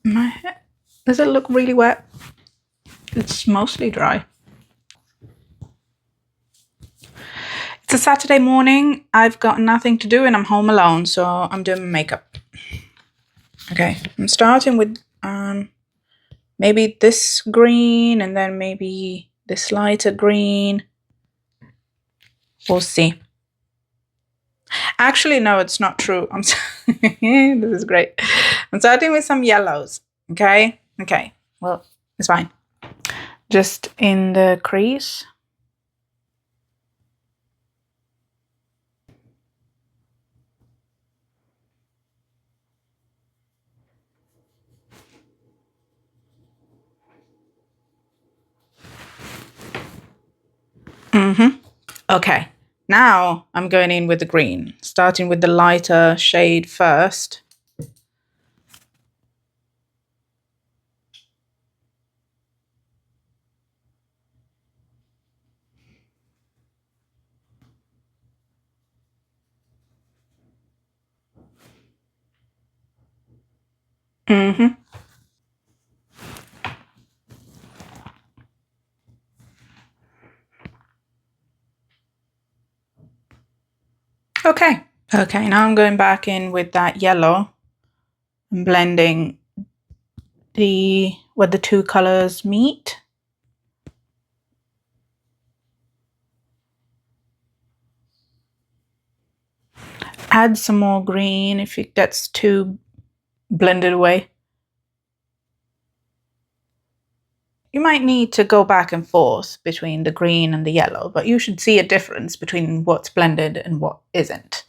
My hair, does it look really wet? It's mostly dry. It's a Saturday morning. I've got nothing to do and I'm home alone, so I'm doing my makeup. Okay, I'm starting with maybe this green and then maybe this lighter green. We'll see. Actually, no, it's not true. This is great. I'm starting with some yellows. Okay. Well, it's fine. Just in the crease. Okay. Now I'm going in with the green, starting with the lighter shade first. Okay. Okay, now I'm going back in with that yellow and blending where the two colors meet. Add some more green if it gets too blended away. You might need to go back and forth between the green and the yellow, but you should see a difference between what's blended and what isn't.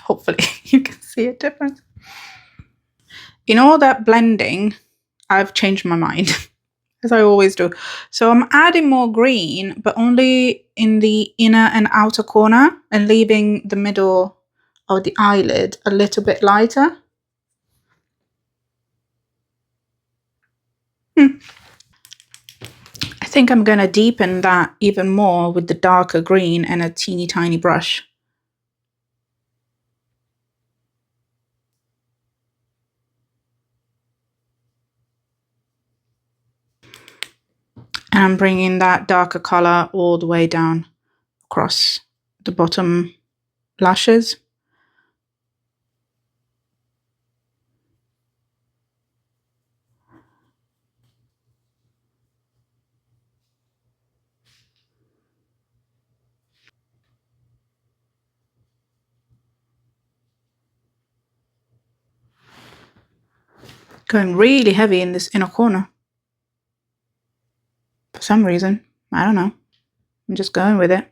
Hopefully you can see a difference. In all that blending, I've changed my mind, as I always do. So I'm adding more green, but only in the inner and outer corner and leaving the middle of the eyelid a little bit lighter. I think I'm going to deepen that even more with the darker green and a teeny tiny brush. And I'm bringing that darker color all the way down across the bottom lashes. Going really heavy in this inner corner. For some reason. I don't know. I'm just going with it.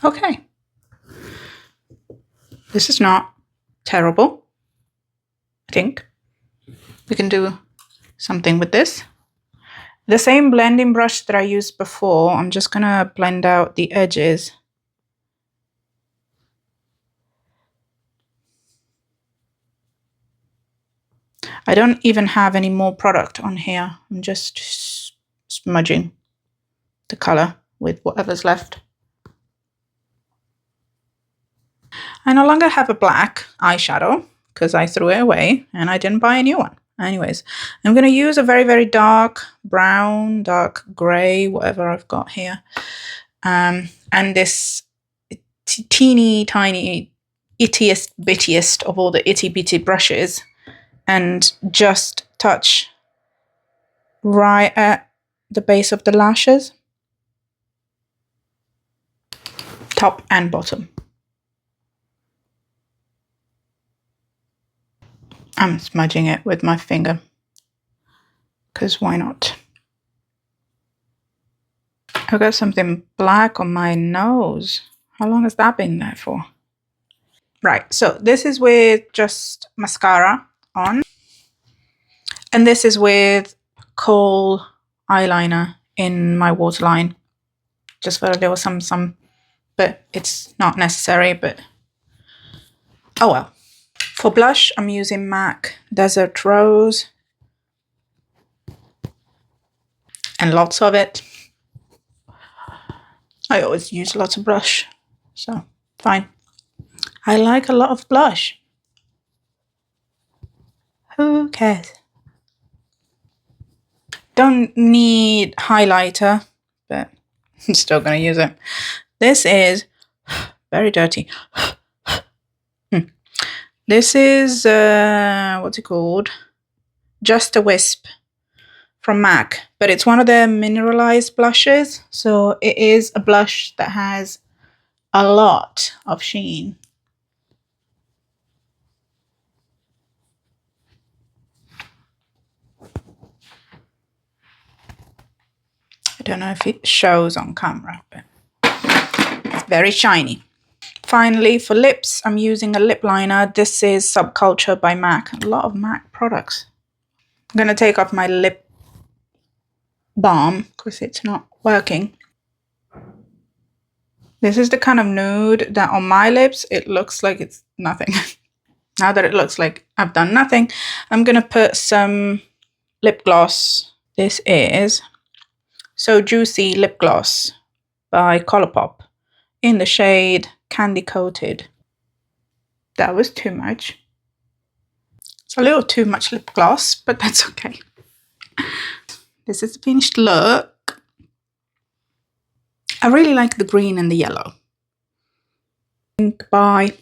Okay. This is not terrible. I think. We can do something with this. The same blending brush that I used before, I'm just going to blend out the edges. I don't even have any more product on here. I'm just smudging the color with whatever's left. I no longer have a black eyeshadow because I threw it away and I didn't buy a new one. Anyways, I'm going to use a very, very dark brown, dark gray, whatever I've got here. And this teeny tiny, ittiest bittiest of all the itty bitty brushes, and just touch right at the base of the lashes, top and bottom. I'm smudging it with my finger because why not? I've got something black on my nose. How long has that been there for? Right, so this is with just mascara on. And this is with kohl eyeliner in my waterline. Just for a little some, but it's not necessary, but oh well. For blush, I'm using MAC Desert Rose. And lots of it. I always use lots of blush, so fine. I like a lot of blush. Who cares? Don't need highlighter, but I'm still going to use it. This is very dirty. This is, what's it called? Just a Wisp from MAC, but it's one of their mineralized blushes. So it is a blush that has a lot of sheen. I don't know if it shows on camera, but it's very shiny. Finally, for lips, I'm using a lip liner. This is Subculture by MAC. A lot of MAC products. I'm going to take off my lip balm because it's not working. This is the kind of nude that on my lips, it looks like it's nothing. Now that it looks like I've done nothing, I'm going to put some lip gloss. This is So Juicy Lip Gloss by Colourpop in the shade Candy Coated. That was too much. It's a little too much lip gloss, but that's okay. This is the finished look. I really like the green and the yellow. Bye.